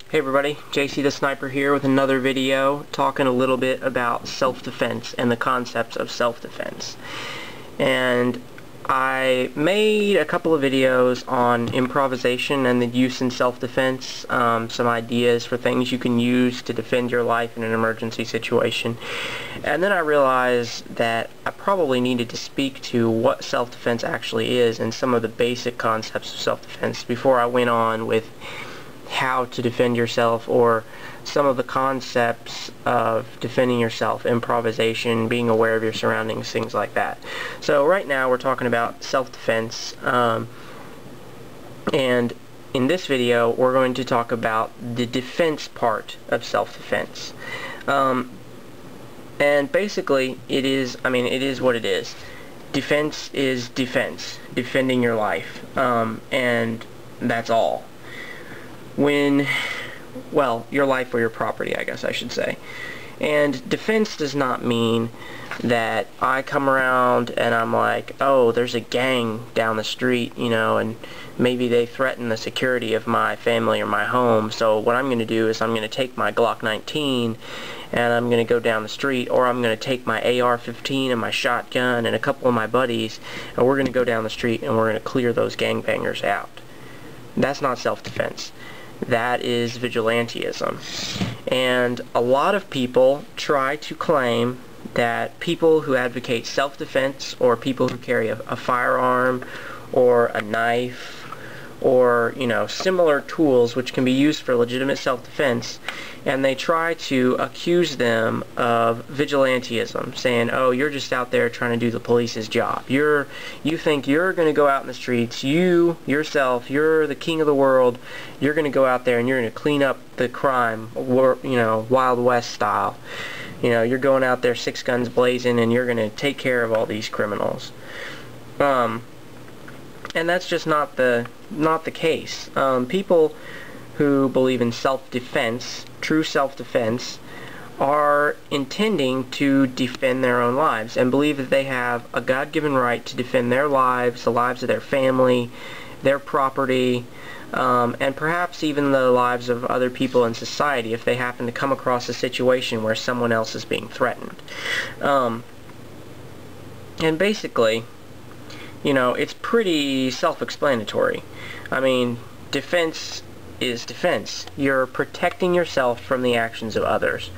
Hey everybody, JC the Sniper here with another video talking a little bit about self-defense and the concepts of self-defense. And I made a couple of videos on improvisation and the use in self-defense, some ideas for things you can use to defend your life in an emergency situation. And then I realized that I probably needed to speak to what self-defense actually is and some of the basic concepts of self-defense before I went on with how to defend yourself, or some of the concepts of defending yourself, improvisation, being aware of your surroundings, things like that. So right now we're talking about self-defense, and in this video we're going to talk about the defense part of self-defense. And basically it is what it is. Defense is defense, defending your life, and that's all. Your life or your property, I guess I should say. And defense does not mean that I come around and I'm like, oh, there's a gang down the street, and maybe they threaten the security of my family or my home, so what I'm going to do is I'm going to take my Glock 19 and I'm going to go down the street, or I'm going to take my AR-15 and my shotgun and a couple of my buddies, and we're going to go down the street and we're going to clear those gangbangers out. That's not self-defense. That is vigilantism. And a lot of people try to claim that people who advocate self-defense, or people who carry a firearm or a knife or similar tools which can be used for legitimate self-defense, and they try to accuse them of vigilantism, saying, oh, you're just out there trying to do the police's job. You think you're going to go out in the streets, yourself, you're the king of the world, you're going to go out there and you're going to clean up the crime, Wild West style. You're going out there 6 guns blazing and you're going to take care of all these criminals. And that's just not the case. People who believe in self-defense, true self-defense, are intending to defend their own lives and believe that they have a God-given right to defend their lives, the lives of their family, their property, and perhaps even the lives of other people in society if they happen to come across a situation where someone else is being threatened. And basically, it's pretty self-explanatory. Defense is defense. You're protecting yourself from the actions of others.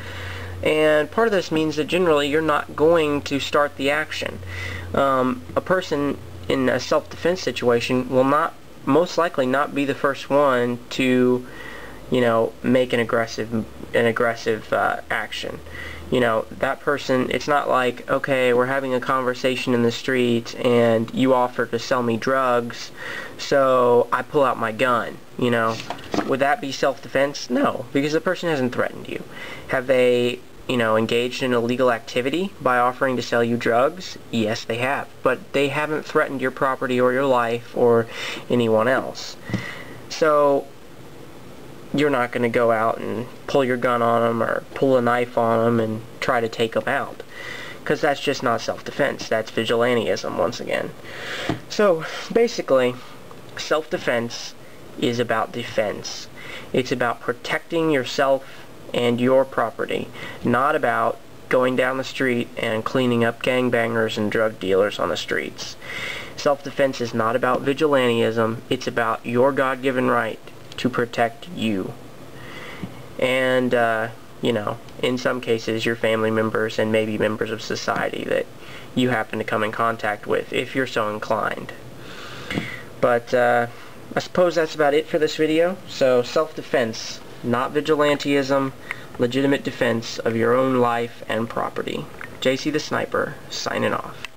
And part of this means that generally you're not going to start the action. A person in a self-defense situation will most likely not be the first one to, make an aggressive action. That person, it's not like, okay, we're having a conversation in the street and you offer to sell me drugs, so I pull out my gun, Would that be self-defense? No, because the person hasn't threatened you. Have they, engaged in illegal activity by offering to sell you drugs? Yes, they have. But they haven't threatened your property or your life or anyone else. So you're not going to go out and pull your gun on them or pull a knife on them and try to take them out, because that's just not self-defense. That's vigilantism once again. So basically, self-defense is about defense. It's about protecting yourself and your property, not about going down the street and cleaning up gangbangers and drug dealers on the streets. Self-defense is not about vigilantism. It's about your God-given right to protect you. And, in some cases, your family members and maybe members of society that you happen to come in contact with, if you're so inclined. But, I suppose that's about it for this video. So, self-defense, not vigilantism, legitimate defense of your own life and property. JC the Sniper, signing off.